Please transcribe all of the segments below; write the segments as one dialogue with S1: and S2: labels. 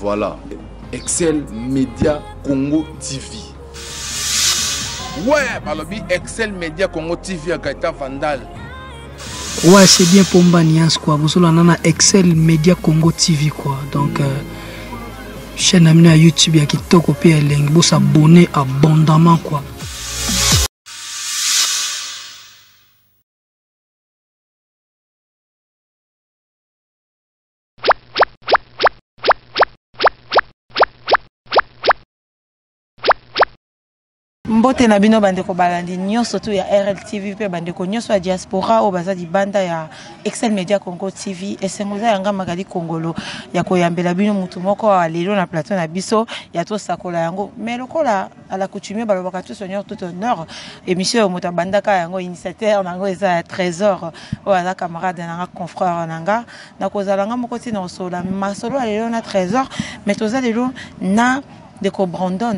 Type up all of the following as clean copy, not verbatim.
S1: Voilà, Excel Media Congo TV. Ouais, balobi Excel Media Congo TV à Gaëtan Vandal.
S2: Ouais, c'est bien pour Mbanias quoi. Vous savez, on a Excel Media Congo TV quoi. Donc, chaîne amène à YouTube, il y a qui toque au PLN. Vous s'abonner abondamment quoi.
S3: Mbote na bino bandeko balandi nyonso tu ya RLTV pe bandeko nyonso ya diaspora o baza di banda ya Excel Media Congo TV esengoza yanga magali Kongolo ya koyambela bino mutu moko wa lelo na plateau na biso ya to sakola yango mais lokola à la coutumier balobaka tout honneur tout honneur émission mota bandaka yango initiateur nango eza trésor o ala camarade nanga confrère nanga na kozalanga moko tina osola masolo lelo na trésor mais toza lelo na Ndeko Brandon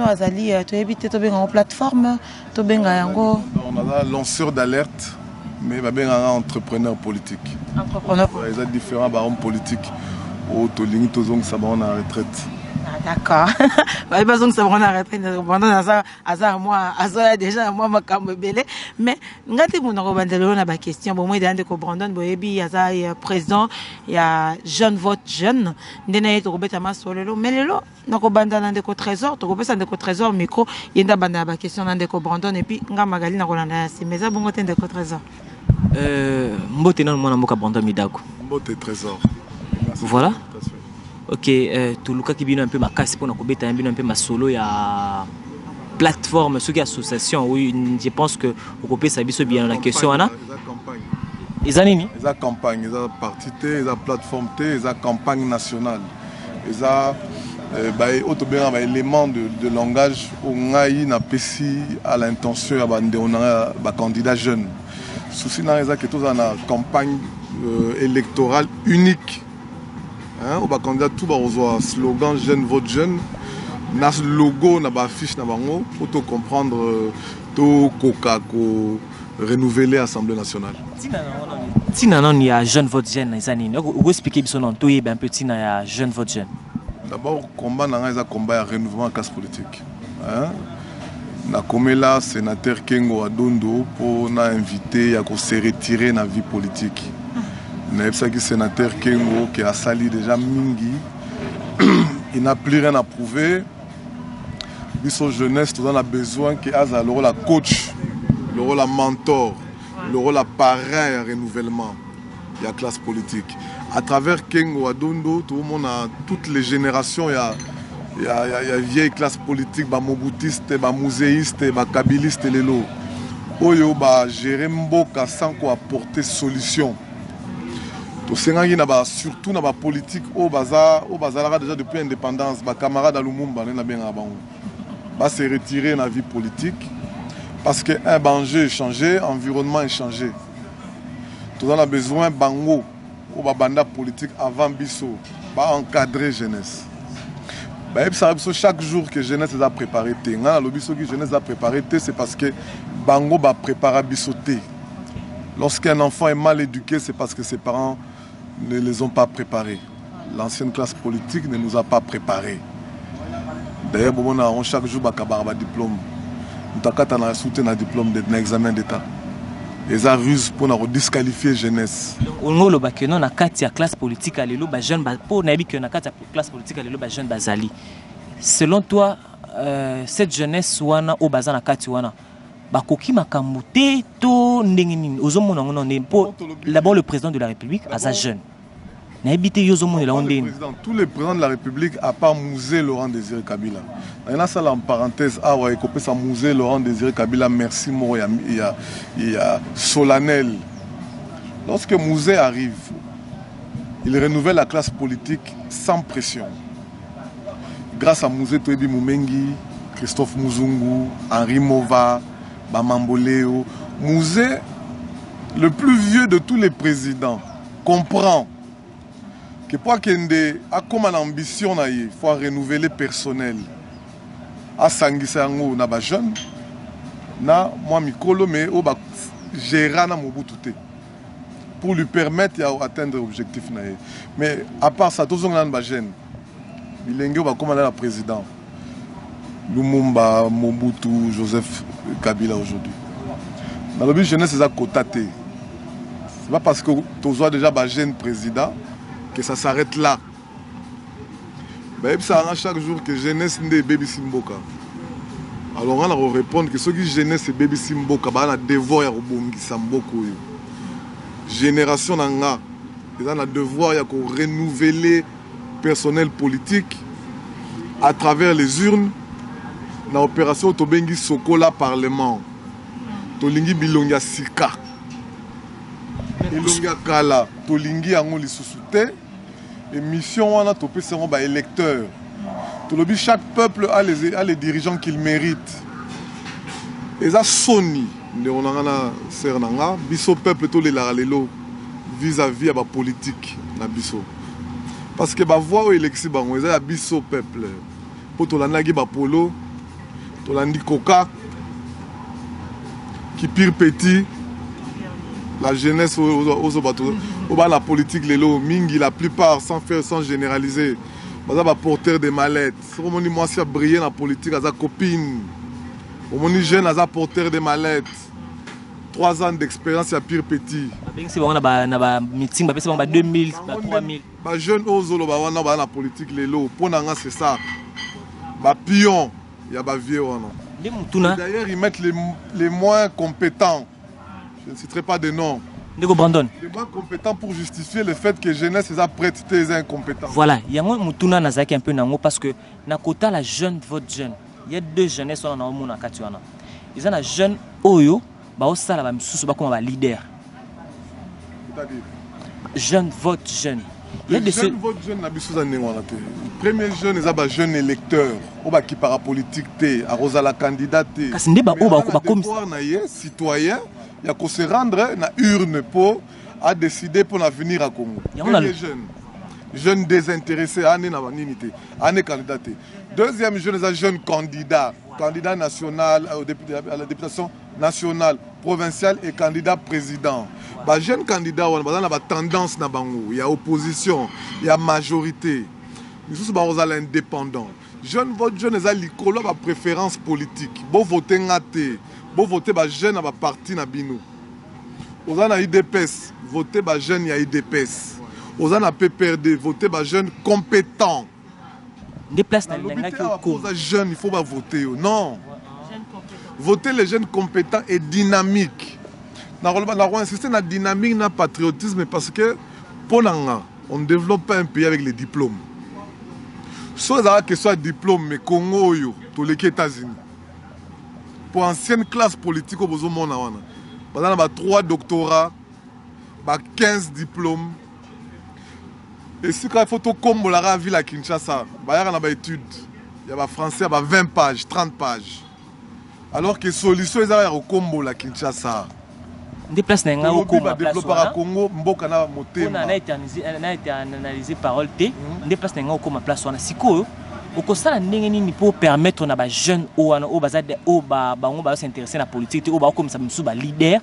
S3: Azali, tu habites en plateforme, tu yango.
S4: On a lanceur d'alerte, mais un entrepreneur politique.
S3: Entrepreneur
S4: politique. Il y a différents barons politiques. Au Toling, Tozong, Sabaron en retraite.
S3: D'accord. Pas besoin que ça prenne la retraite. Pendant moi, déjà moi ma cam belé. Mais ngati mon robandelo na ba question. Bon moi il y a Ndeko Brandon Boyebi, il y a président, il y a jeune vote jeune. Ndena yeto robeta masolelo. Mais lelo nako banda na Ndeko Trésor, to robesa Ndeko Trésor micro. Yenda banda ba question na Ndeko Brandon et puis nga magali na kolanda si meza bongo te Ndeko Trésor.
S5: Mbote na mwana mboka Brandon Midako.
S4: Mbote Trésor.
S5: Voilà. Ok, tout le cas qui vient un peu ma casse pour nous couper un peu ma solo ya plateforme, ce qui est association. Oui, je pense que vous coupez ça bien la question là. Ils ont nini?
S4: Ils ont campagne, ils ont parti, ils ont plateforme, ils ont campagne nationale, ils ont élément de langage où on a à l'intention de candidat jeune. Souci dans les actes, on a campagne électorale unique. On va candidat tout un slogan jeune vote jeune. Nas logo na ba fiche na bango pour te comprendre to coca ko renouveler l'Assemblée nationale.
S5: Tina non il y a jeune vote jeune les années. Vous expliquer son nom to un peu tina ya jeune vote jeune.
S4: D'abord combat na nga combat ya renouveau en classe politique. Na komela sénateur Kengo Adondo pour na invité ya ko se retirer na vie politique. Le sénateur Kengo qui a sali déjà Mingi, il n'a plus rien à prouver. Biso jeunesse, tout le monde a besoin qu'il y ait le rôle de coach, le rôle de mentor, le rôle de parrain et renouvellement de la classe politique. À travers Kengo Adondo, tout le monde a toutes les générations, il y a vieille classe politique, il y a moboutiste, il y a muséiste, il y a kabiliste, il y a gérer Mboka sans apporter solution. Surtout dans la politique, au bazar déjà depuis l'indépendance, les camarades à Lumumba se retirer dans la vie politique parce qu'un danger est changé, l'environnement est changé. Tout on a besoin bango ou banda politique avant biso, encadrer jeunesse. Chaque jour que jeunesse a préparé, jeunesse a préparé, c'est parce que bango va préparer biso. Lorsqu'un enfant est mal éduqué, c'est parce que ses parents ne les ont pas préparés. L'ancienne classe politique ne nous a pas préparés. D'ailleurs, chaque jour, on a un diplôme. Nous avons soutenu un diplôme d'un examen d'État. Ils ont ruse pour nous disqualifier la jeunesse.
S5: On a la classe politique, jeune. Selon toi, cette jeunesse, au bazar na kati wana. D'abord le président de la République à sa jeune.
S4: Tous les présidents de la République à part Mouzé Laurent Désiré Kabila. Il y a ça en parenthèse, Mouzé Laurent Désiré Kabila, merci moi, il y a solennel. Lorsque Mouzé arrive, il renouvelle la classe politique sans pression. Grâce à Mouzé Toebi Moumengi, Christophe Mouzungu, Henri Mova, Bamamboleo, Mouzé, le plus vieux de tous les présidents, comprend que pour qu'il a comme une ambition, il faut renouveler le personnel. À Sangisango, on a jeune, na moi Mikolo, mais au gérant na Mobutu. pour lui permettre d'atteindre l'objectif. Mais à part ça, tous les gens sont jeunes. Il va comme la président. Lumumba, Mobutu, Joseph Kabila aujourd'hui. Dans le but jeunesse, c'est à côté. C'est pas parce que tu as déjà un jeune président que ça s'arrête là. Ça arrange chaque jour que jeunesse n'est baby simboka. Alors on va répondre que ceux qui jeunesse baby simboka, bah on a devoir ya robongi samboko. Génération nanga, ils ont un devoir ya ko renouveler personnel politique à travers les urnes. Dans l'opération Tobengi Sokola Parlement. Tolingi Bilongia Sika. Bilongia Kala. Tolingi Ango Lissusute. Et mission on a topé seront électeurs. Chaque peuple a les dirigeants qu'il mérite. Et ça Sony. On a Sernanga. Biso peuple tous les laralelo vis-à-vis à la politique. Parce que la voix où élection c'est la biso peuple. Pour tout l'année polo. Tolandi Coca, qui pire petit, la jeunesse au la politique, la plupart sans généraliser, ils porteur des mallettes. Moi, si briller dans la politique, ils copine. Les jeunes, ils porteur des mallettes. 3 ans d'expérience, c'est pire petit.
S5: C'est bon, on a meeting, c'est bon, 2000, 3000.
S4: Les jeunes, ils la politique, c'est ça. Les pions. Il y a des vieux. D'ailleurs, ils mettent les moins compétents. Je ne citerai pas de nom. Les moins compétents pour justifier le fait que jeunesse est prête à être incompétents.
S5: Voilà, il y a un Nazaki un peu parce que dans côté la jeune vote jeune. Il y a 2 jeunesses dans le monde. Ils ont un jeune Oyo, ça là comme un leader.
S4: C'est-à-dire
S5: jeune vote jeune. Il y a des jeunes
S4: vote jeune na biso za ndengwana te. Premier jeune eza ba jeune électeur, oba ki parapolitique te, a Rosala candidate.
S5: Kasi ndeba oba comme
S4: citoyen, il y a qu'on se rendre na urne pour à décider pour l'avenir à Congo. Premier jeune. Jeune désintéressé, année na banimité, année candidaté. Deuxième jeune, c'est jeune candidat, candidat national à la députation nationale, provinciale et candidat président. Bah jeune candidat, on a la tendance na bango, il y a opposition, il y a majorité. Nous sommes indépendants. Jeune vote jeune, c'est l'école la préférence politique. Bon voter ngate, bon voter bah jeune à ba parti na bino. Vous avez IDPS, voter bah jeune il y a IDPS. Aux gens PPRD, voter les jeunes compétents.
S5: Des places dans
S4: les jeunes, il faut pas voter. Non. Voter les jeunes compétents et dynamiques. On va insister sur la dynamique, sur le patriotisme, parce que pour nous, on ne développe pas un pays avec les diplômes. Soit ça que soit diplôme, mais Congo, tous les États-Unis. Pour ancienne classe politique, on a 3 doctorats, 15 diplômes. Et si il faut comme la ville à Kinshasa, il y a des études, il y a des français, il y a 20 pages, 30 pages. Alors que les solutions sont au combo à Kinshasa.
S5: Des places n'est pas au Congo.
S4: Congo, Mbokana moté.
S5: On a été analysé parole T. Des places n'est pas au Congo place. On a siko. Au constat n'engeni pour permettre on a des jeunes au bazade au ba on va s'intéresser à la politique au ba comme ça me sous ba leader.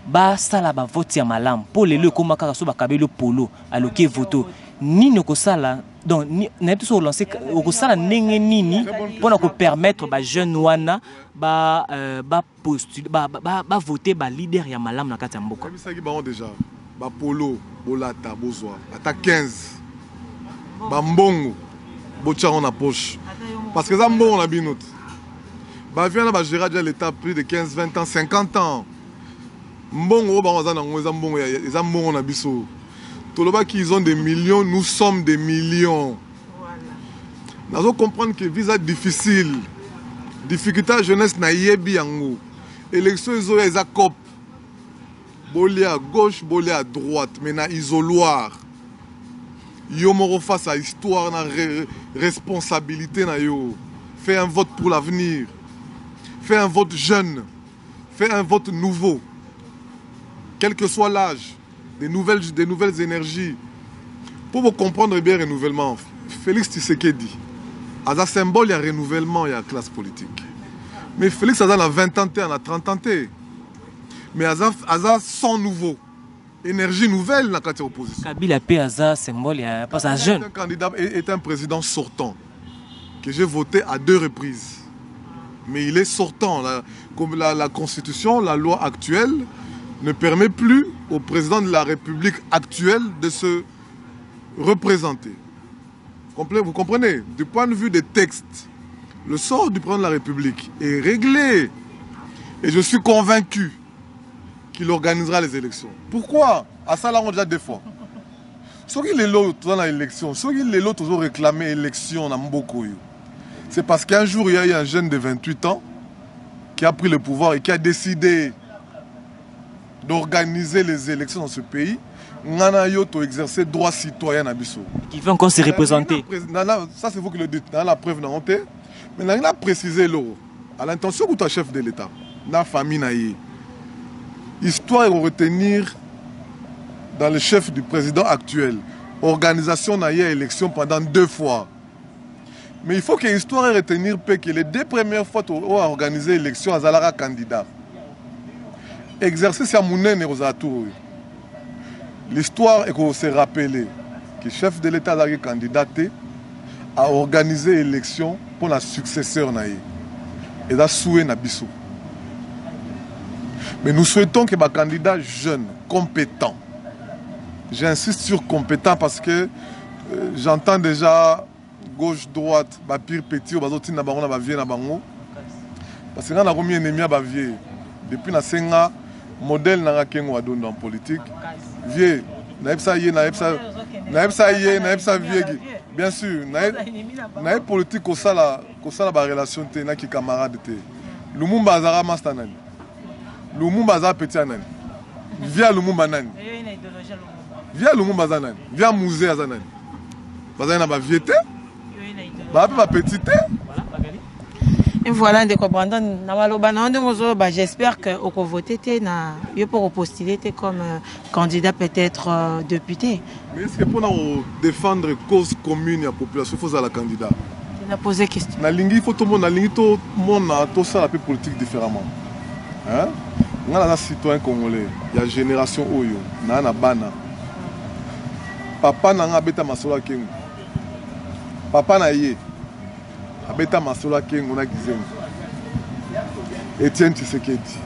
S5: Ba sala ba vote ya malam pour les lieux comme kaka so ba kabelo polo aloke voto ni ne ko sala donc ni na tout lancer ko sala ndenge nini pour na ko permettre ba jeune wana ba postuler ba voter ba leader ya malam na kati ya mboka
S4: bisaki ba déjà ba polo bolata bozwa ata 15 ba mbongo bocha on a poche parce que ça mbongo na binote ba vient na ba gérer déjà l'état plus de 15 20 ans 50 ans. Mbongo na biso. Toloba qu'ils ont des millions, nous sommes des millions. Nous devons comprendre que visa difficile. Difficulté à jeunesse na yebi yango. Élection iso eza cop. Bolé à gauche, bolé à droite, mais na isoloir. Yo moro face à histoire na responsabilité na yo. Fais un vote pour l'avenir. Fais un vote jeune. Fais un vote nouveau. Quel que soit l'âge, des nouvelles énergies. Pour vous comprendre bien le renouvellement, Félix Tshisekedi, à un symbole, il y a renouvellement, il y a classe politique. Mais Félix, a 20 ans, il a 30 ans. Mais à 100 nouveaux. énergie nouvelle dans la opposition.
S5: Kabila Péaza, symbole, pas un jeune.
S4: Un candidat est un président sortant que j'ai voté à 2 reprises. Mais il est sortant. Comme la Constitution, la loi actuelle ne permet plus au président de la République actuelle de se représenter. Vous comprenez? Du point de vue des textes, le sort du président de la République est réglé. Et je suis convaincu qu'il organisera les élections. Pourquoi? À ça, là, on déjà 2 fois. Ceux qui l'ont dans l'élection, ceux qui l'ont toujours réclamé l'élection dans Mboko, c'est parce qu'un jour, il y a eu un jeune de 28 ans qui a pris le pouvoir et qui a décidé d'organiser les élections dans ce pays. Nana Yoto exercer droit citoyen à Bissau.
S5: Qui veut encore se représenter.
S4: Ça, c'est vous qui le dites. Dans la preuve, non, mais il a précisé à l'intention de ton chef de l'État, dans la famille, histoire de retenir dans le chef du président actuel, organisation n'a eu élection pendant 2 fois. Mais il faut que l'histoire retenir que les 2 premières fois où on a organisé l'élection, il y a un candidat. Exercice à Mounen et aux atours. L'histoire est qu'on s'est rappelé que le chef de l'État a candidaté à organiser l'élection pour la successeur. Et là, souhait Nabiso. Mais nous souhaitons que les candidats jeunes, compétents, j'insiste sur compétents parce que j'entends déjà gauche-droite, pire petit, parce que quand on a remis un ennemi à vieux, depuis la Senga, modèle n'a rien dans la politique. Vieux, bien sûr, na politique ko sala ba relation te na ki camarade te. Lumumba azara master nani. Lumumba azara petit nani. Via Lumumba nani. Via Lumumba zanani. Via musée azanani. Bazana ba viete. Ba petit te.
S3: Et voilà, de comprendre. J'espère que au voter pour postuler comme candidat peut-être député.
S4: Mais est-ce que pour défendre la cause commune de la population, il faut la candidat?
S3: Je vais poser question.
S4: Il faut tout le monde tout ça la politique différemment. Hein? On a un citoyen congolais, il y a une génération Oyo, na bana. Papa n'a pas masola kengo. Papa n'a yé. Abeta masola kengo na gizengo. Etienne Tshisekedi.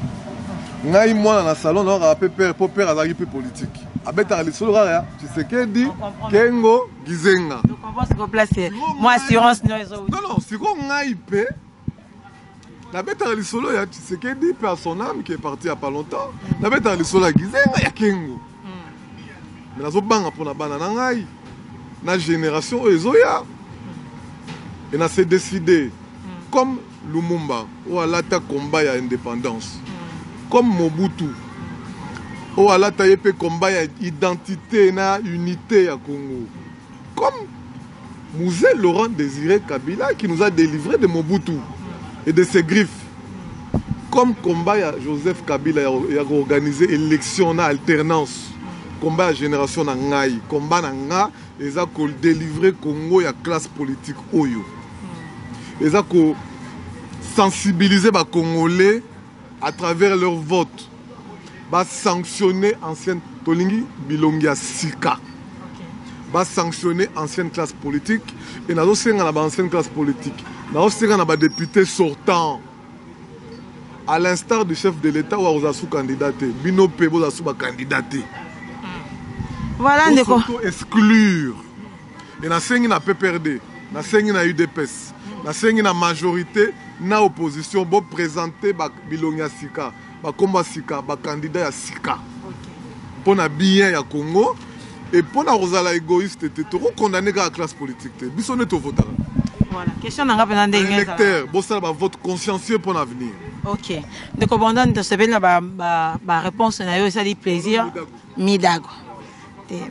S4: Ngai moi dans le salon on a peur pour peur azali peu politique. Abeta le solo rare Tshisekedi kengo gizenga.
S3: Je comprends ce que place moi assurance non
S4: non c'est quoi ngai pe. La bête le solo ya Tshisekedi par son âme qui est parti il y a pas longtemps. La bête le solo gizenga ya kengo. Mais la zobanga pour na bana ngai na génération ezoya. Et on s'est décidé, comme Lumumba, où elle a ta combat à l'indépendance, comme Mobutu, où elle a ta combat à l'identité et l'unité à Congo, comme Mouzé Laurent Désiré Kabila qui nous a délivré de Mobutu et de ses griffes, comme combat à Joseph Kabila et a organisé l'élection en alternance, combat à génération Nangaï, combat Nanga, et a délivré Congo et la classe politique Oyo. Ils ont sensibilisé les Congolais à travers leur vote. Ils ont sanctionné l'ancienne Tolingi Bilongia Sika. Ils ont sanctionné l'ancienne classe politique. Et nous avons aussi l'ancienne classe politique. Nous avons aussi des députés sortants. À l'instar du chef de l'État, où nous avons candidaté. Bino Pebo a candidaté.
S3: Voilà,
S4: nous avons exclure. Et nous avons PPRD. Nous avons UDPS. La majorité, na opposition, pour présenter Bilonia Sika, combat Sika, candidat à Sika. Pour na bien ya Congo et pour na Rosala égoïste, tu es condamné à la classe politique. Bisson est au vote.
S3: Voilà, question n'a pas de
S4: électeur, bon ça va vote consciencieux pour l'avenir.
S3: Ok. Donc on donne de ce la réponse na ça dit plaisir. Midago.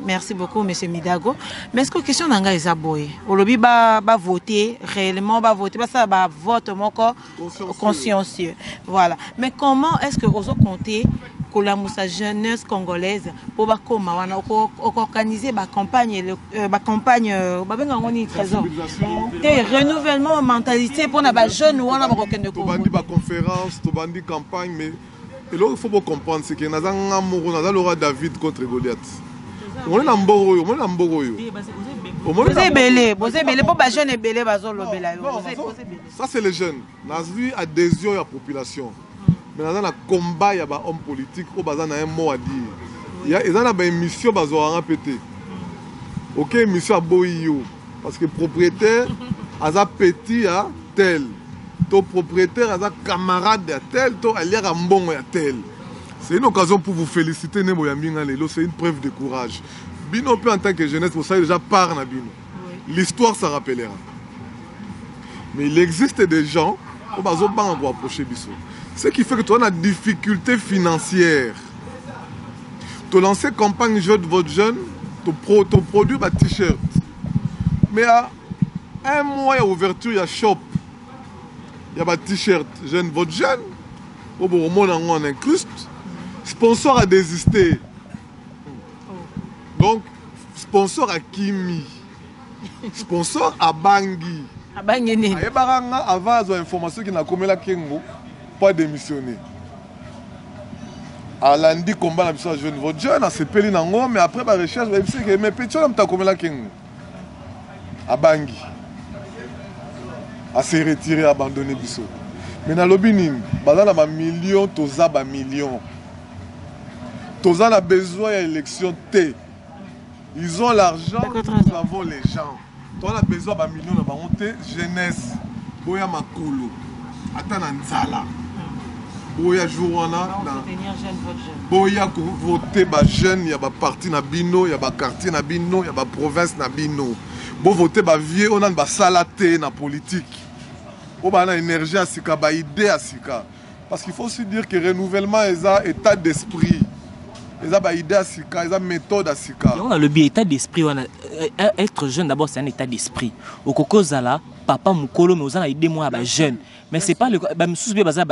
S3: Merci beaucoup, M. Midago. Mais est-ce que la question d'Anga est aboyée? Aujourd'hui, va voter, réellement, va voter, ça va voter consciencieux. Voilà. Mais comment est-ce que vous comptez que la jeunesse congolaise pour organiser la campagne, renouvellement mentalité pour les jeunes ou on a
S4: conférence, campagne, mais Et là, il faut comprendre, c'est que nous avons le roi David contre Goliath. On est en Mboro, on est en Mboro. Ça, c'est les jeunes. Nous avons vu adhésion à la population. Mais nous avons un combat, il y a des hommes politiques, il y a un mot à dire. Il y a une mission qui est répétée. Ok, mission à Boyo. Parce que le propriétaire a un petit à tel. Ton propriétaire a un camarade à tel. Ton allié à bon à tel. C'est une occasion pour vous féliciter. C'est une preuve de courage. Bino, en tant que jeunesse, vous savez déjà par na Bino. L'histoire s'en rappellera. Mais il existe des gens qui ne peuvent pas approcher Bisso. Ce qui fait que tu as une difficulté financière. Tu lances campagne jeune votre jeune, tu produis un t-shirt. Mais à un mois d'ouverture, il y a shop. Il y a un t-shirt jeune votre jeune. Au moment où on incruste, sponsor a désisté. Donc, sponsor à Kimi. Sponsor à Bangui. Avant, avoir information qui n'a commis la Kengo, pas démissionner. À lundi, combat la jeune. Votre jeune a se peli nango, mais après la recherche, vous savez que mes petits hommes t'ont commis la Kengo. À Bangui. À se retirer, abandonner Bisso. Mais dans l'Obinim, il y a des millions, toza ba millions. Toza a besoin d'élection T. Ils ont l'argent, nous avons les gens. Toi, on a besoin de millions de monter jeunesse. Boya makolo. Attends nzala. Boya jouana. Boya voter ba jeune, il y a ba parti na bino, il y a ba quartier na bino, il y a ba province na bino. Bo voter ba vieux, on a ba salaté na politique. On a une énergie à sika, ba idée à sika. Parce qu'il faut aussi dire que le renouvellement est un état d'esprit. Ils ont une idée à Sika, ils ont une méthode à Sika.
S5: On a le bien état d'esprit. Être jeune, d'abord, c'est un état d'esprit. Au Kokozala, papa Mukolo, mais on a aidé moi à jeune. Mais ce n'est pas le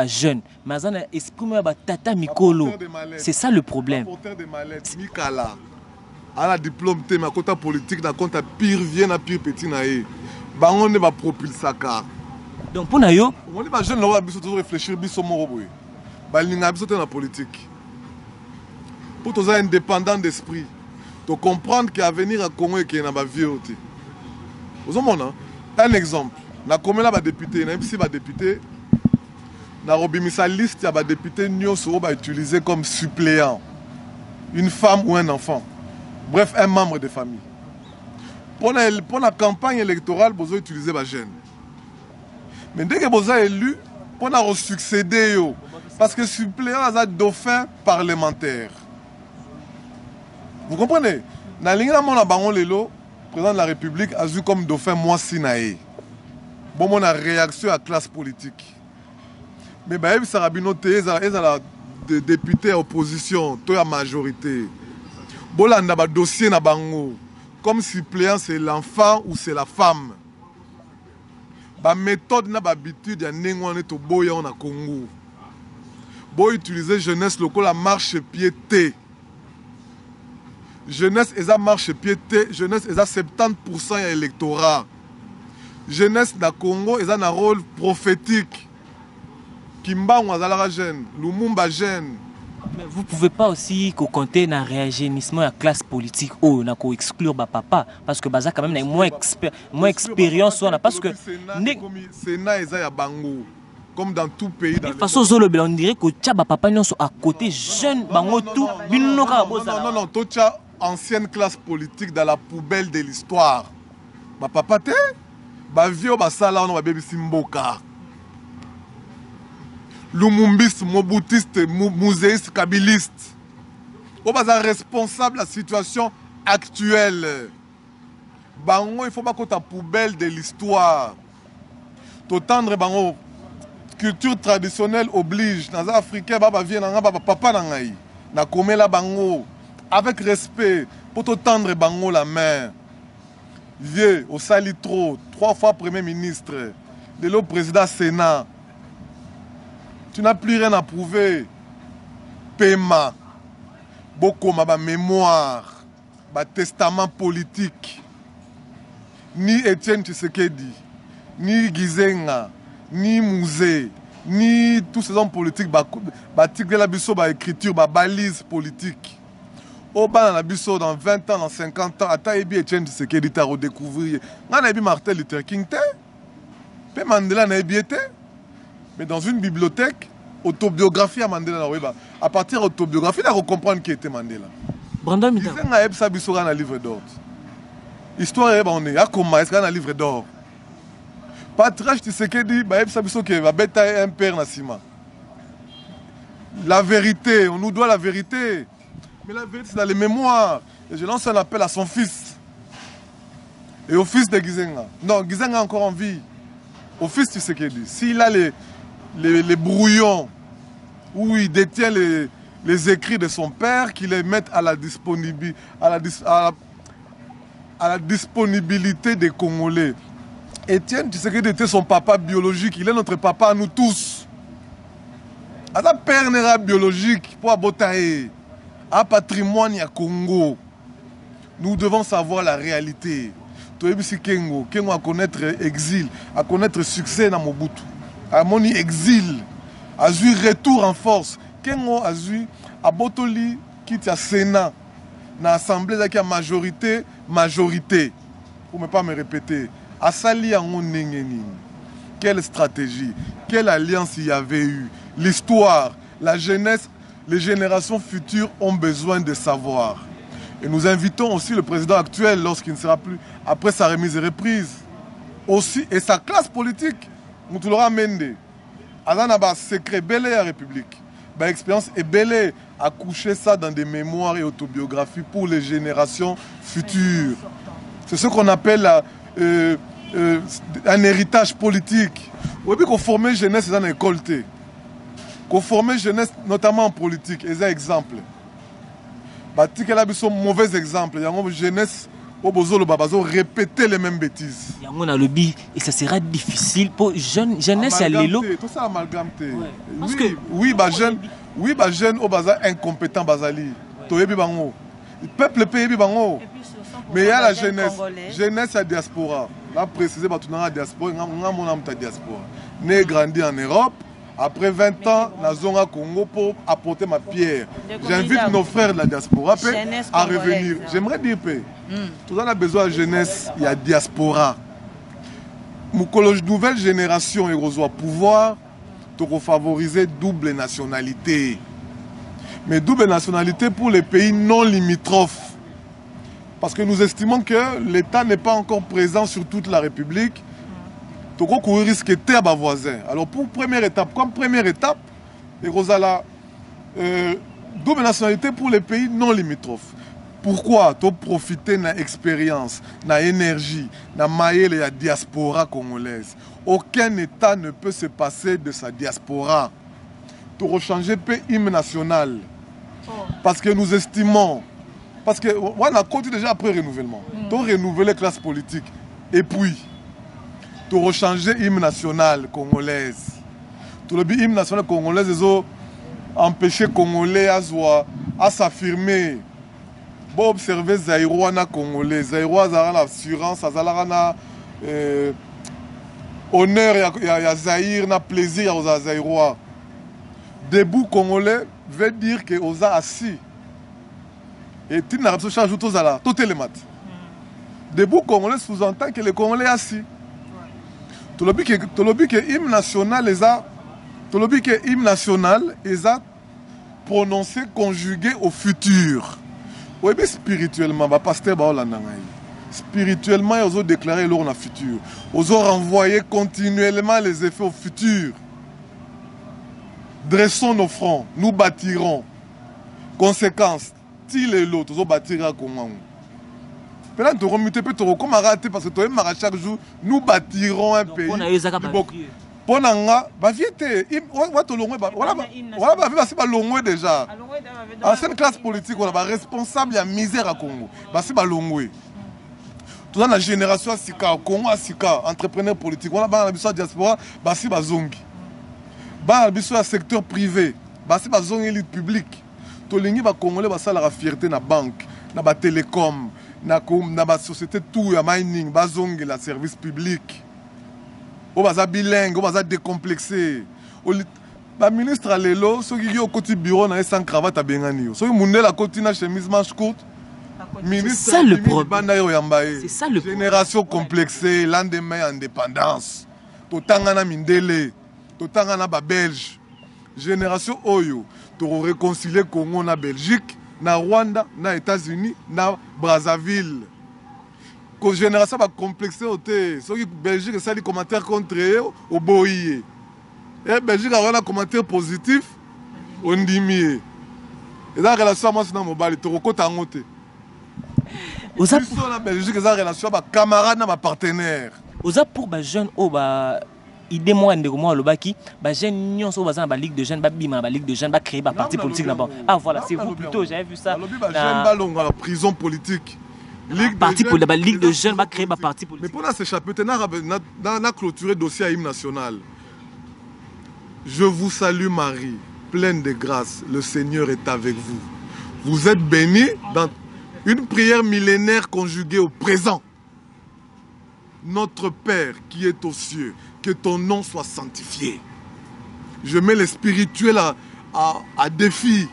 S5: jeune. Mais on a esprit à tata Mikolo. C'est ça le problème.
S4: Mikala. On a diplôme, mais à politique, on a pire vient à pire petit. On ne va pas propulser ça.
S5: Donc, pour nous,
S4: on est jeune, on va toujours réfléchir, on va la politique. Pour tous indépendant d'esprit, de comprendre qu'à venir à Congo et qu'il y a une vie. Vous avez un exemple. Na Congo la député, même si député, na robimisa liste il y a député nyoso va utiliser comme suppléant une femme ou un enfant. Bref, un membre de famille. Pour la campagne électorale, vous utilisez les jeunes. Mais dès que vous avez élu, pour succéder, parce que suppléant est un dauphin parlementaire. Vous comprenez? Dans le président de la République a vu comme dauphin moi Sinaé. Bon, on a réaction à la classe politique. Mais il y a des députés à opposition, à la majorité. Bon, il y a un dossier na bango. Comme suppléant, c'est l'enfant ou c'est la femme. La méthode, l'habitude, il y a un boya en Congo. Bon, utiliser jeunesse locale, la marche piété. Jeunesse est à marche piété, jeunesse est à 70% à l'électorat. Jeunesse dans Congo est un rôle prophétique. Kimba ou Azalara jeune, Lumumba jeune.
S5: Mais vous ne pouvez pas aussi compter dans le réageunissement de la classe politique ou dans exclure papa parce que Baza quand même moins expérience parce que
S4: Sénat est à Bango. Comme dans tout pays.
S5: De toute façon, on dirait que Tchaba papa sont à côté jeune bango tout.
S4: Non, tu as ancienne classe politique dans la poubelle de l'histoire. Ma papa te, ba vieux ba sala on va bébi simboka. Lumumbiste, moboutiste, muséiste, kabiliste. On va être responsable de la situation actuelle. Bango, il faut pas que ta poubelle de l'histoire. T'entendre bango. Culture traditionnelle oblige. Dans les Africains, papa vient papa nangai. Na komé la bango avec respect pour te tendre bango la main. Vieux au sali trop 3 fois premier ministre, de l'autre président Sénat. Tu n'as plus rien à prouver. Paiement, beaucoup ma mémoire, ba testament politique. Ni Etienne Tshisekedi, ni Gizenga, ni Musée, ni tous ces hommes politiques batikela la biso ba écriture ba balise politique. Au bas dans biso dans 20 ans, dans 50 ans, ata ebi Etienne Tshisekedi ta redécouvrir. Ngana ebi Martin Luther King te. Pe Mandela na ebi te. Mais dans une bibliothèque, autobiographie à Mandela à partir de l'autobiographie, il faut comprendre qui était Mandela.
S5: Brandon Mita.
S4: Il y a un livre d'or. Histoire est bonne. Il y a un livre d'or. Patrice Tshisekedi, il y a un père Nassima. La vérité, on nous doit la vérité. Mais la vérité, c'est dans les mémoires. Et je lance un appel à son fils. Et au fils de Gizenga. Non, Gizenga est encore en vie. Au fils Tshisekedi. S'il a les brouillons où il détient les écrits de son père, qu'il les mette à la disponibilité des Congolais. Etienne Tshisekedi était son papa biologique. Il est notre papa à nous tous. À sa père biologique pour Abotae. Un patrimoine à Congo. Nous devons savoir la réalité. Kengo à connaître exil, à connaître succès dans Mobutu. À mon exil, à eu retour en force. Kengo a eu à Botoli qui est à Sénat, dans l'Assemblée qui a majorité. Pour ne pas me répéter. À Sali en quelle stratégie, quelle alliance il y avait eu. L'histoire, la jeunesse. Les générations futures ont besoin de savoir. Et nous invitons aussi le président actuel, lorsqu'il ne sera plus, après sa remise et reprise, aussi, et sa classe politique, nous tout l'aura amendé. Azana ba secret belé à la République. Ba expérience et belé à coucher ça dans des mémoires et autobiographies pour les générations futures. C'est ce qu'on appelle un héritage politique. Oui, qu'on forme jeunesse dans l'école. Qu'on forme jeunesse, notamment en politique, et ça exemple. Il y a un mauvais exemple. Il y a une jeunesse qui répéter les mêmes bêtises.
S5: Il y a un lobby et ça sera difficile pour jeunesse à l'élo.
S4: Tout ça amalgame. Oui, jeune au bazar incompétent bazali. Le peuple pays bango. Mais il y a la jeunesse. Jeunesse à diaspora. Là préciser que tu as diaspora, diaspora. Né grandi en Europe. Après 20 ans, dans Zonga Congo pour apporter ma pierre. J'invite nos frères de la diaspora à revenir. J'aimerais dire que tout le monde a besoin de jeunesse, il y a diaspora. Nouvelle génération et au pouvoir, pour favoriser double nationalité. Mais double nationalité pour les pays non limitrophes. Parce que nous estimons que l'État n'est pas encore présent sur toute la République. Toko risque d'être à voisin. Alors pour première étape, et Rosala, double nationalité pour les pays non limitrophes. Pourquoi? Tu profiter de l'expérience, de l'énergie, de la diaspora congolaise. Aucun État ne peut se passer de sa diaspora. Tu rechanger le hymne national. Parce que nous estimons, parce que on a continué déjà après renouvellement. Tu renouveler la classe politique. Et puis, tu rechanger l'hymne national congolaise. Tout le hymne national congolaise, ils ont empêché les Congolais à s'affirmer. Bon, observer Zaïrois na Congolais. Zaïrois a l'assurance, a honneur, il y a Zaïr, na plaisir aux Zaïrois. Debout Congolais veut dire que aux assis. Et tu n'as pas changé tout ça là, tout est le mat. Debout Congolais sous-entend que les Congolais assis. Tout le but que l'hymne national est prononcé, conjugué au futur. Oui, mais spirituellement, pasteur spirituellement, ils ont déclaré leur futur. Ils ont renvoyé continuellement les effets au futur. Dressons nos fronts, nous bâtirons. Conséquence, s'il est l'autre, ils bâtiront comment? Peut-être que nous comme raté parce que chaque jour, nous bâtirons un pays. Pour nga, déjà. Ancienne classe politique, on a responsable de la misère à Congo. Tout dans la génération Sika, Congo Sika, entrepreneur politique, on a la diaspora, basi bazongi. Ba la secteur privé, basi bazongi élite publique. Tolingi ba Congolais basa la fierté na banque, na ba télécom. Na société tout ya mining bazongi la service public. O baza bilingue, o baza décomplexé. ba ministre à l'élo, ceux qui ont côté bureau sans cravate à Bengani. Ceux qui ont la côté na chemise manche courte.
S5: C'est ça le problème.
S4: C'est ça le problème. Génération complexée, lendemain indépendance. Totangana Mindele, Totangana ba Belge. Génération Oyo, tu réconcilier Congo na Belgique, na Rwanda, na États-Unis, na Brazzaville. Que génération va complexer au thé. Ceux qui Belgique ça les commentaires contre eux au boyé. Et Belgique a un commentaire positif, on dit mieux. Et la relation moi c'est dans mon bal, tu reconnais en côté.
S5: Aux
S4: la Belgique a relation avec camarade na partenaire.
S5: Aux pour ba jeune au ba idée moi ndeko moi le baki ba jeune nyonso au bazana ba ligue de jeunes ba bima ba ligue de jeunes ba créer ba parti politique là-bas. Ah voilà, c'est vous plutôt, j'avais vu ça.
S4: La prison politique.
S5: La Ligue de jeunes va créer un parti politique.
S4: Mais pour s'échapper, on a clôturé le dossier à l'hymne national. Je vous salue Marie, pleine de grâce, le Seigneur est avec vous. Vous êtes bénie dans une prière millénaire conjuguée au présent. Notre Père qui est aux cieux, que ton nom soit sanctifié. Je mets les spirituels à défi.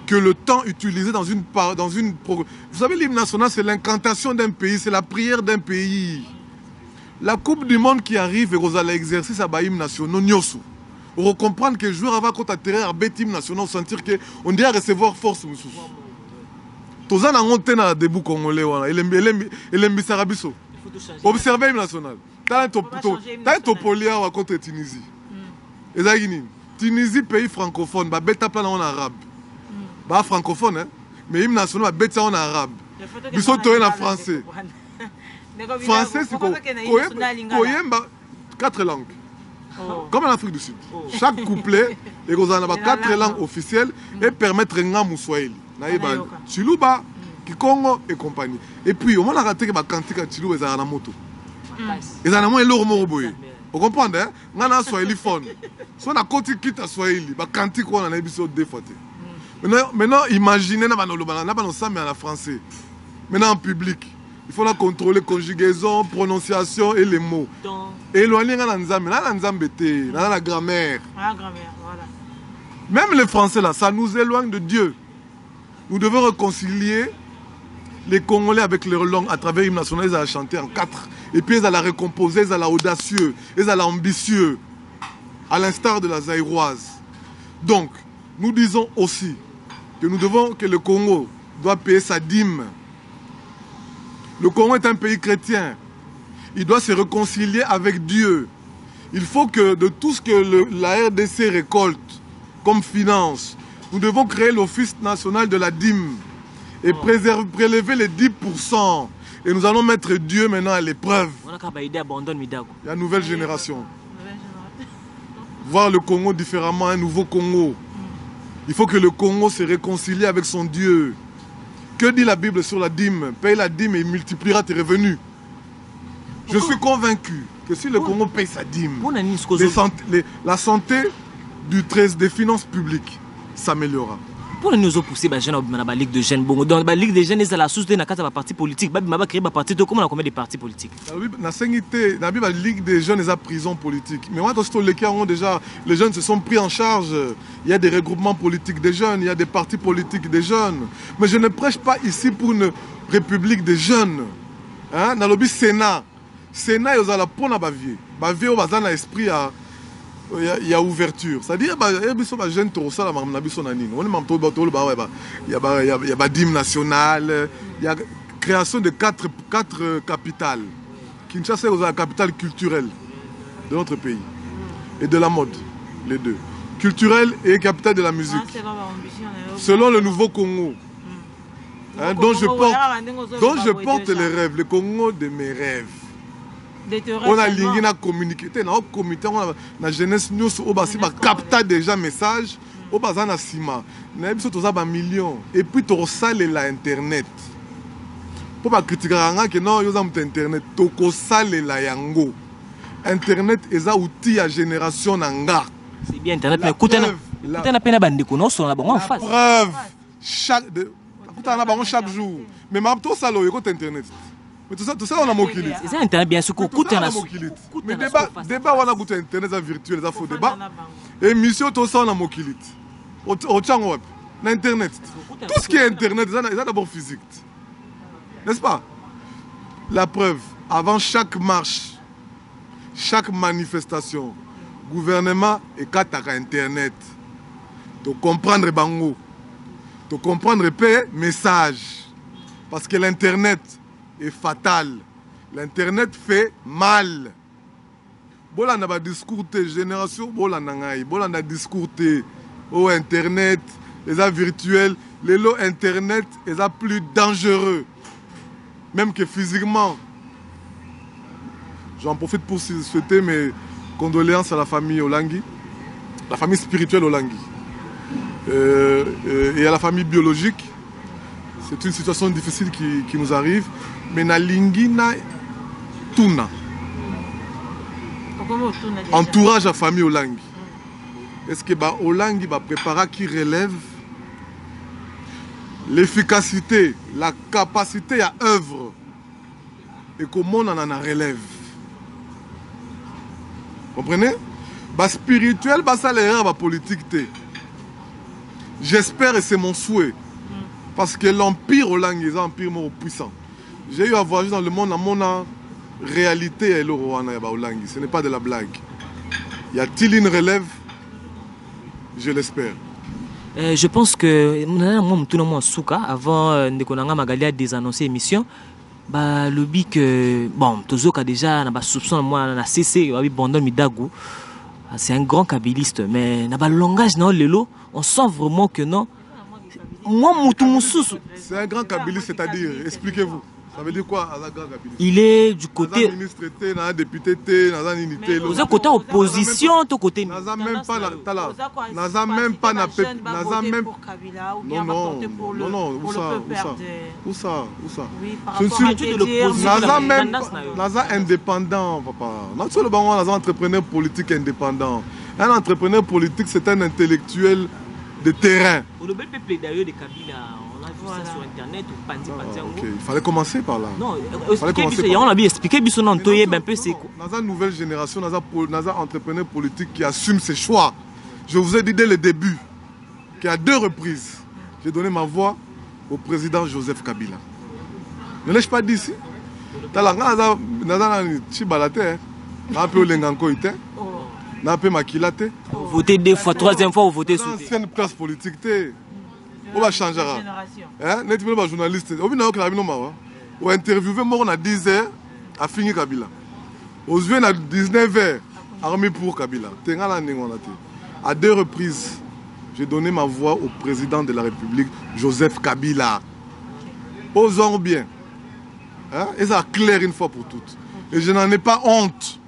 S4: Que le temps utilisé dans une... Vous savez, l'hymne national, c'est l'incantation d'un pays, c'est la prière d'un pays. La Coupe du Monde qui arrive et vous allez exercer ça l'hymne national, on comprendre que le joueur avant qu'on atterrir à l'hymne national, sentir qu'on doit recevoir force. Tous en ont un début congolais, il aime Bissarabiso. Observez l'hymne national. T'as un topolia contre Tunisie. Tunisie, pays francophone, bêta plan en arabe. Pas francophone, hein? Mais l'hymne national va bêter en arabe. Ils sont tous en français. Français, c'est quoi? Quatre langues. Comme en Afrique du Sud. Chaque couplet, il y a 4 langues officielles et permettre un moussoïli. Chiluba, Kikongo et compagnie. Et puis, on a raté que Kantika Chiluba est à la moto. Ils ont un lourd moroboy. Vous comprenez? On a un Swahili phone. Si on a côté quitte à Swahili, Kantika, on a un épisode de fois. Maintenant, imaginez, on a en français. Maintenant, en public, il faut la contrôler conjugaison, prononciation et les mots. Éloigner dans la grammaire. Même les Français, là, ça nous éloigne de Dieu. Nous devons réconcilier les Congolais avec leur langue à travers l'hymne national. Ils allaient chanter en 4. Et puis ils allaient récomposer, ils allaient audacieux, ils allaient ambitieux, à l'instar de la Zaïroise. Donc, nous disons aussi que le Congo doit payer sa dîme. Le Congo est un pays chrétien. Il doit se réconcilier avec Dieu. Il faut que de tout ce que la RDC récolte comme finance, nous devons créer l'Office national de la dîme et prélever les 10%. Et nous allons mettre Dieu maintenant à l'épreuve. Il y a une nouvelle génération. Voir le Congo différemment, un nouveau Congo. Il faut que le Congo se réconcilie avec son Dieu. Que dit la Bible sur la dîme? Paye la dîme et il multipliera tes revenus. Je suis convaincu que si le Congo paye sa dîme, la santé des finances publiques s'améliorera.
S5: Pour nous pousser les jeunes dans la Ligue de jeunes, dans la Ligue de jeunes, c'est la source de la parti politique. On va créer un parti, comment on a combien de partis politiques?
S4: La Ligue des jeunes est la prison politique. Mais moi, dans les cas où déjà les jeunes se sont pris en charge, il y a des regroupements politiques des jeunes, il y a des partis politiques des jeunes. Mais je ne prêche pas ici pour une république des jeunes. Dans le Sénat, Sénat, il y a la peau dans Bavier. Bavier, il y a un esprit il y a ouverture. C'est-à-dire qu'il y a des jeunes qui ont il y a dîme nationale, il y a création de 4 capitales. Kinshasa est la capitale culturelle de notre pays et de la mode, les deux. Culturelle et capitale de la musique. Selon le nouveau Congo, dont je porte les rêves, le Congo de mes rêves. On a lié na communiqué, na comité, on a jeunesse nous au bas, capta déjà message, au bas na sima. Na biso toza ba millions et puis to sale la internet. Pour pas critiquer que non, yo za internet, to ko sale la yango. Internet est un outil à génération nanga.
S5: C'est bien internet mais écoutez na pena bandiko non son la bon en face.
S4: Preuve chaque jour. Mais ma to sale yo ko internet. Mais tout ça on a mokilit.
S5: C'est internet bien sûr
S4: Tout ça on a mokilit. Mais débat on a goûté internet virtuel, ça faux débat. Émission tout ça on a mokilit. Au tchang web, l'internet. Tout ce qui est internet, c'est d'abord physique. N'est-ce pas? La preuve, avant chaque marche, chaque manifestation, gouvernement et kataka internet. De comprendre bango. De comprendre le message. Parce que l'internet est fatal. L'internet fait mal. Bola n'a pas discours de génération, bola n'a discours de internet, les virtuels, les lots internet, les plus dangereux. Même que physiquement. J'en profite pour souhaiter mes condoléances à la famille Olangui, la famille spirituelle Olangui, et à la famille biologique. C'est une situation difficile qui nous arrive. Mais na lingina tuna. Entourage à famille Olangui. Est-ce que Olangui va préparer qui relève l'efficacité, la capacité à œuvre et comment on en relève? Comprenez? Spirituel, ça l'erreur, politique. J'espère et c'est mon souhait. Parce que l'empire Olangui est un empire puissant. J'ai eu à voyager dans le monde, dans mon réalité et Olangui. Ce n'est pas de la blague. Y a-t-il une relève? Je l'espère.
S5: Je pense que avant de Magali a désannoncé l'émission, le but que bon, Tozo a déjà soupçon moi na CC Bondon Midagu, c'est un grand kabiliste, mais na langage non lelo, on sent vraiment que non. Moi
S4: c'est un grand kabiliste, c'est-à-dire, expliquez-vous. Ça veut dire quoi?
S5: Il est du côté
S4: ministre, député, unité.
S5: Vous êtes côté opposition, tout côté.
S4: N'a même pas non, où ça? Je suis indépendant, papa. Notre banc, un entrepreneur politique indépendant. Un entrepreneur politique, c'est un intellectuel de terrain.
S5: Le bel peuple d'ailleurs de Kabila. Ça sur internet ou
S4: okay. Il fallait commencer par là.
S5: Non, on a bien expliqué un peu c'est quoi.
S4: Dans une nouvelle génération, dans un entrepreneur politique qui assume ses choix. Je vous ai dit dès le début qu'à 2 reprises, j'ai donné ma voix au président Joseph Kabila. Ne l'ai-je pas dit ici?
S5: Voter 2 fois, 3e fois, vous votez sur
S4: l'ancienne classe politique. On va changer. N'est-ce pas journaliste? On va interviewer moi à 10h à finir Kabila. Aux yeux à 19h, armée pour Kabila. À 2 reprises, j'ai donné ma voix au président de la République, Joseph Kabila. Osons bien. Et ça clair une fois pour toutes. Et je n'en ai pas honte.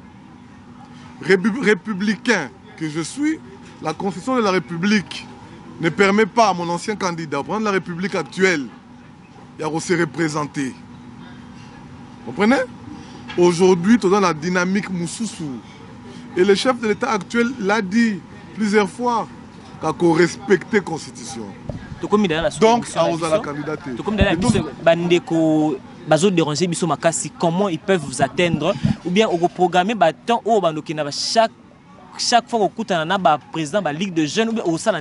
S4: Républicain que je suis, la Constitution de la République ne permet pas à mon ancien candidat de prendre la République actuelle et à se représenter. Vous comprenez? Aujourd'hui, tout dans la dynamique Moussoussou. Et le chef de l'État actuel l'a dit plusieurs fois qu'il faut respecter la Constitution. Donc, à la candidature.
S5: Comment ils peuvent vous atteindre? Ou bien au programmer chaque fois qu'on écoute un président de la Ligue de jeunes ou bien au sein de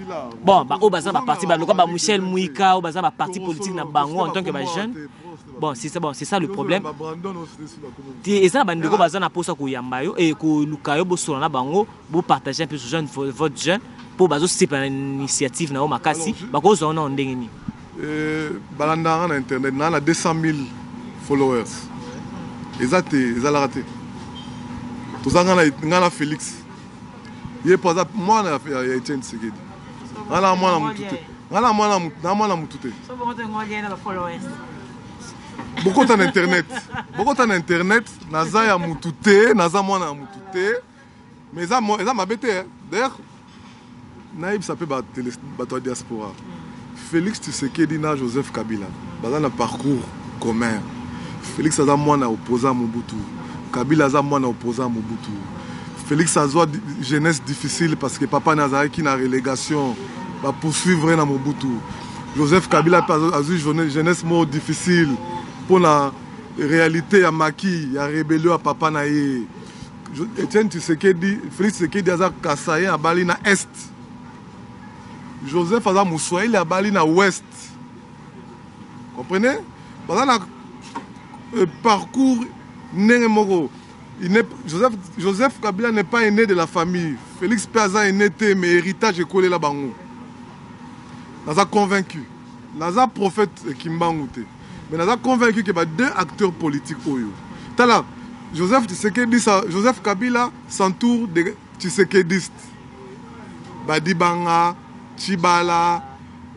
S5: la bon, au bazar parti Michel Mouika, au bazar parti politique na bango en tant que jeune. Bon, c'est ça le problème. Et ça bandeko bazar na posa ko yambayo et ko lukayo bo solo na bango, bo partager un peu ce jeune votre jeune pour bazo c'est pas une initiative na o makasi, ba ko zo na ndenge ni.
S4: Balanda na internet na 200 000 followers. Exacté, ils ont raté. Tout ça, on a Félix. Il est pas moi, il y a Etienne Tshisekedi. On a moi, beaucoup d'internet. Beaucoup d'internet. Naza ya mutute, naza moi na mutute. Mais ça m'a bêté. D'ailleurs, Naïb s'appelle Bato Diaspora. Félix Tshisekedi na Joseph Kabila. Dans un parcours commun. Félix a moi na opposé à Mobutu. Kabila a moi na opposé à Mobutu. Félix a une jeunesse difficile parce que papa n'a qui na relégation va poursuivre na Mobutu. Joseph Kabila a une jeunesse more difficile pour la réalité à Maki, il y a rébellion à Papa Naye. Etienne Tshisekedi, Félix Tshisekedi a Kassaye à Bali na Est. Joseph Aza Moussoaïli à Bali na Ouest. Comprenez? Parce que parcours Nengemoro. Joseph Kabila n'est pas né de la famille. Félix Péaza est né, mais héritage est collé là-bas. Naza convaincu. Naza prophète Kimbangoute. Mais Naza convaincu qu'il y a deux acteurs politiques. Tala, Joseph Kabila s'entoure de Tshisekedistes. Badibanga, Chibala,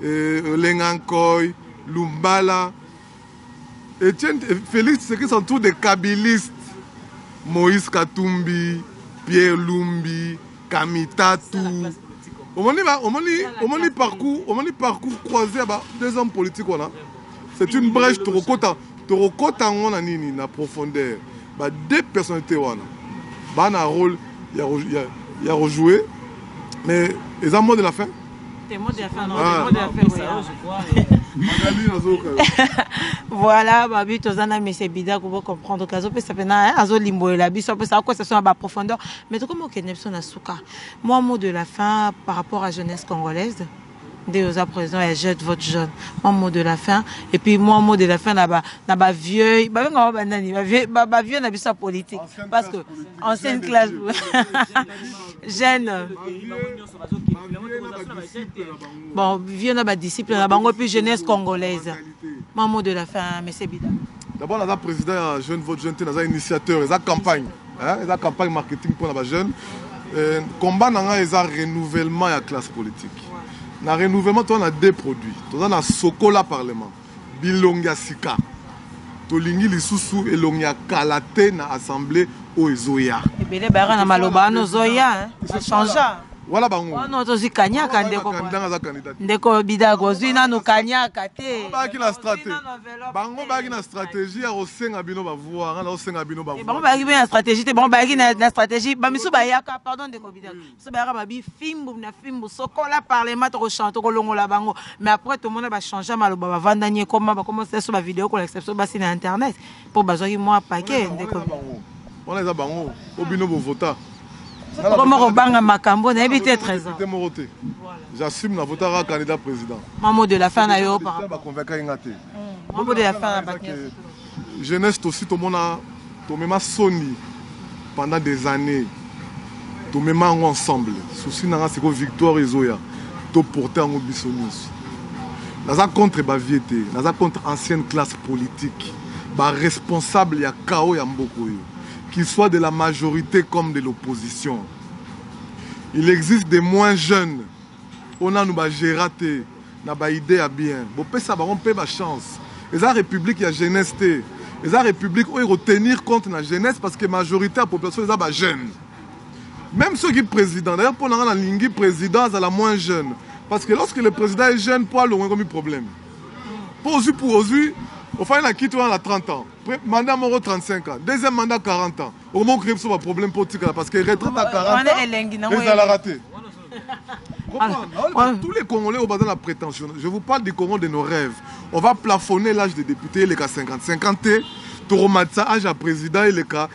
S4: Lengankoy, Lumbala. Etienne Félix Tshisekedi s'entoure de Kabilistes. Moïse Katumbi, Pierre Lumbi, Kamitatu. On m'a parcours croisé à deux hommes politiques. C'est une brèche, tu recôtes en profondeur. Deux personnalités. Il y a un rôle, il y a rejoué. Mais ils ont un mot de la fin.
S3: C'est mot de la fin, non? Mot de la fin, je crois. Voilà, babi tozana mais c'est bida qu'on va comprendre kazo pe ça fait na azo limbo la bi ça peut ça quoi ça soit à profondeur mais tout comme on connaît son asuka. Moi mot de la fin par rapport à jeunesse congolaise des aux présents et jette votre jeune. Moi mot de la fin et puis moi mot de la fin là-bas vieux vieux na bisa politique parce que ancienne classe jeune bon vieux na ba disciple na bango puis jeunesse congolaise. Un mot de la fin, M. Bida.
S4: D'abord, nous avons président Jeune Vote Jeune, nous avons initiateur, nous avons campagne. Nous avons campagne marketing pour les jeunes. Le combat, nous avons renouvellement de la classe politique. Dans le renouvellement, nous avons deux produits. Nous avons Sokola Parlement, Bilonga Sika. Tolingi Lisusu et Longia Kalate dans l'Assemblée au Zoya.
S3: Et bien, les barres dans Maloba, nos Zoya, ça change.
S4: Voilà bango.
S3: On a aussi kanyaka ndeko bida gozina no kanyaka te.
S4: Ba ki na stratégie. Bango ba ki na stratégie ya osenga bino ba voir, na osenga bino ba voir.
S3: Bango ba ki na stratégie te, bango ba ki na stratégie, ba misu ba yaka pardon ndeko bida. So ba ba bi fimbu na fimbu sokola parlement to chanter ko longola bango. Mais après tout le monde va changer maloba ba vandanye comment ba commencer sur ba vidéo ko l'exception ba sur internet pour bazwa ki moi paquet ndeko.
S4: On les a bango, obino bo vota.
S3: Comment on banga makambo na éviter 13 ans.
S4: J'assume la votera candidat président.
S3: Maman de la fin na yo par
S4: rapport convaincre ngate.
S3: Maman de la fin na
S4: jeunesse aussi tout monde a tout même Sony pendant des années. Tout même ensemble. Souci na c'est que victoire ezoya. To porter en bisonius. Naza contre ba viété, naza contre ancienne classe politique. Ba responsable ya chaos ya mboko yo. Qu'il soit de la majorité comme de l'opposition. Il existe des moins jeunes. On a nous gératé, n'a idée à bien. Bon, ça va on paie ma chance. Et la République, il y a jeunesse. Et la République, on va tenir compte de la jeunesse parce que la majorité de la population est jeune. Même ceux qui sont présidents, d'ailleurs, pour la ligne président, c'est la moins jeune. Parce que lorsque le président est jeune, pour le moins comme problème. Pour aujourd'hui, on fait un quitte à 30 ans. Mandat Moro 35 ans. Deuxième mandat 40 ans. Au moins, il y a un problème politique parce que retraite à 40 ans, ils ont raté. Tous les Congolais ont besoin de la prétention. Je vous parle des Congolais de nos rêves. On va plafonner l'âge des députés, il est à 50. 50 Toromatsa, âge à président, il est à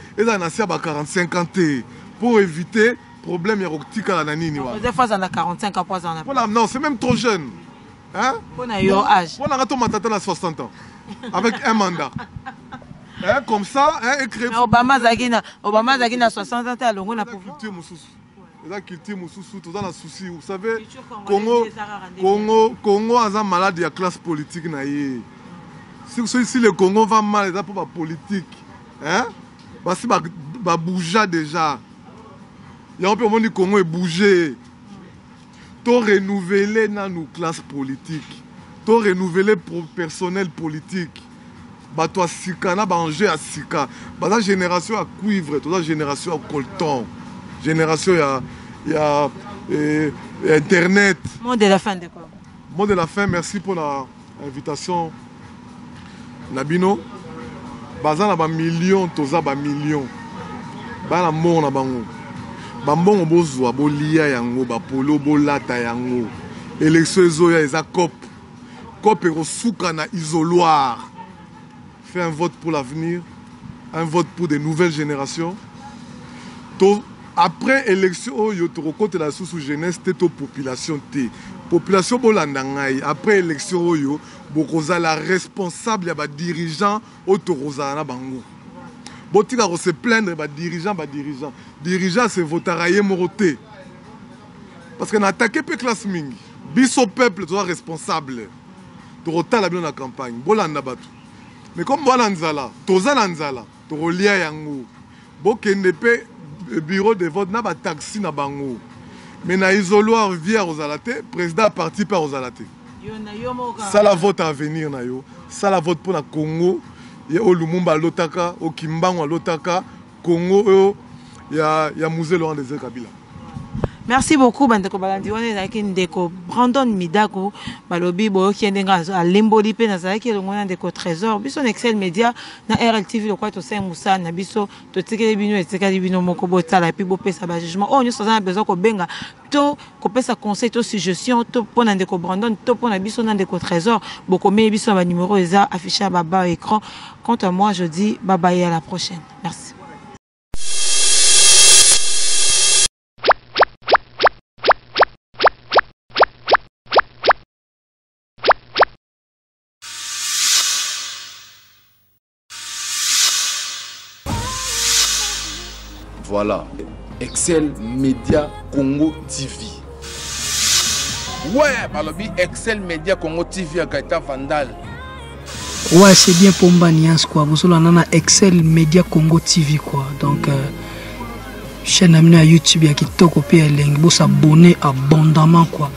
S4: 45 ans. Pour éviter le problème érotique à la nanini.
S3: Des fois, on a 45 ans.
S4: Voilà, non, c'est même trop jeune. Hein?
S3: On a eu âge.
S4: On a à 60 ans. Avec un mandat. Hein, comme ça, hein, écrit.
S3: Obama Zagina 60 ans, à Longo, on a pouvoir.
S4: Vous savez, Congo a une maladie de classe politique. Si le Congo va mal, c'est pour la politique. Hein? Parce que va bouger déjà. Il y a un peu de Congo est bougé. Tout renouveler dans nos classes politiques. Tout renouveler pour personnel politique. Bato Sika, na banger à Sika. La génération à cuivre, toute la génération à colton. Génération il y a Internet.
S3: Mot de la fin de quoi?
S4: Mot de la fin, merci pour l'invitation. Nabino. Bazan na ba millions, toza ba millions. Ba na mort na bango. Ba mbongo bozwa bolia yango, ba polo bolata yango. Élection ezoya eza cop. Cop eko suka na isoloir. fait un vote pour l'avenir, un vote pour des nouvelles générations. Après l'élection, il y a la sous-jeunesse, c'est la population. Population bolandangai après élection yo bokoza la responsable ya ba dirigeant autoroza na bango botika ko se plaindre ba dirigeant dirigeant c'est votaraye moroté parce que na attaquer pe classe mingi biso peuple doit responsable to rotala bien na campagne bolanda batu mais comme bona nzala toza na nzala to rolia yango bokende pe bureau de vote na ba taxi na bango. Mais na isoloir via Rosalate, président parti par Rosalate. Ça la vote à venir na yo. Ça la vote pour la Congo. Il y a Lumumba Lotaka, au Kimbango Lotaka, Congo, il y a Musée Laurent Désiré Kabila.
S3: Merci beaucoup bandeko balandi wana ezalaki ndeko Brandon Midako balobi boyoki ndenga alemboli pe nazalaki elongo na ndeko Trésor biso na Excel Media na RLTV lokwa to sen musa na biso to tikeli bino etikali bino moko botala et puis bopesa ba jugement oh nyo sozana besoin ko benga to kopesa conseil to suggestion to pona ndeko Brandon to pona biso na ndeko Trésor bokomé biso ba numéro eza affiché à bas écran. Quant à moi je dis bye bye et à la prochaine. Merci.
S1: Voilà, Excel Media Congo TV.
S6: Ouais, balobi Excel Media Congo TV à Gaïta Vandal.
S2: Ouais, c'est bien pour Mbanias quoi. Vous savez, on a Excel Media Congo TV quoi. Donc, chaîne à YouTube, il y a qui toko pe vous s'abonner abondamment quoi.